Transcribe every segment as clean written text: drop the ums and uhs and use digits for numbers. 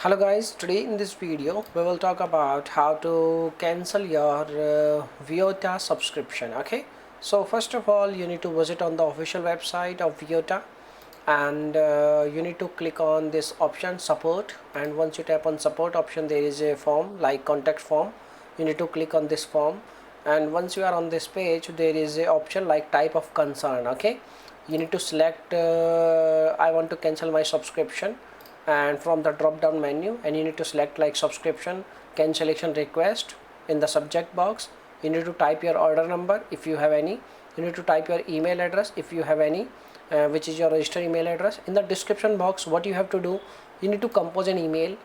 Hello guys, today in this video we will talk about how to cancel your viaota subscription. Okay, so first of all you need to visit on the official website of viaota, and you need to click on this option support, and once you tap on support option there is a form like contact form. You need to click on this form, and once you are on this page there is a option like type of concern. Okay, you need to select I want to cancel my subscription, and from the drop down menu, and you need to select like subscription cancellation request. In the subject box you need to type your order number if you have any. You need to type your email address if you have any, which is your registered email address. In the description box what you have to do, you need to compose an email.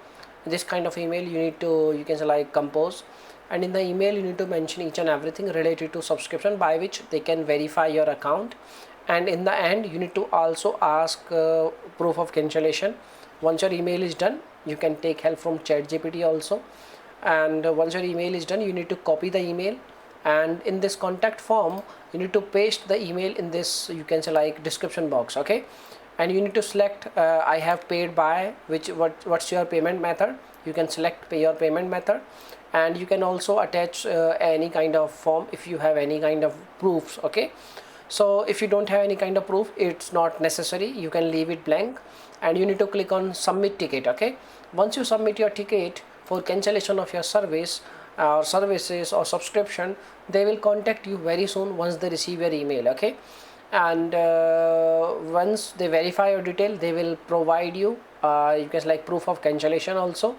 This kind of email you can say like compose, and in the email you need to mention each and everything related to subscription by which they can verify your account. And in the end you need to also ask proof of cancellation. Once your email is done you can take help from ChatGPT also, and once your email is done you need to copy the email, and in this contact form you need to paste the email in this, you can say like description box. Okay, and you need to select I have paid by what's your payment method. You can select pay your payment method, and you can also attach any kind of form if you have any kind of proofs. Okay, so if you don't have any kind of proof it's not necessary, you can leave it blank, and you need to click on submit ticket. Okay, once you submit your ticket for cancellation of your service or services or subscription, they will contact you very soon once they receive your email. Okay, and once they verify your detail they will provide you you can like proof of cancellation also,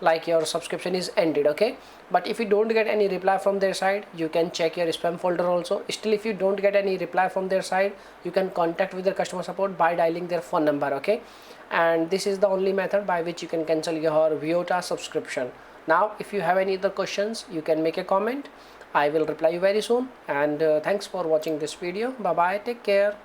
like your subscription is ended. Okay, but if you don't get any reply from their side you can check your spam folder also. Still if you don't get any reply from their side you can contact with their customer support by dialing their phone number. Okay, and this is the only method by which you can cancel your viaota subscription. Now if you have any other questions you can make a comment. I will reply you very soon, and thanks for watching this video. Bye bye, take care.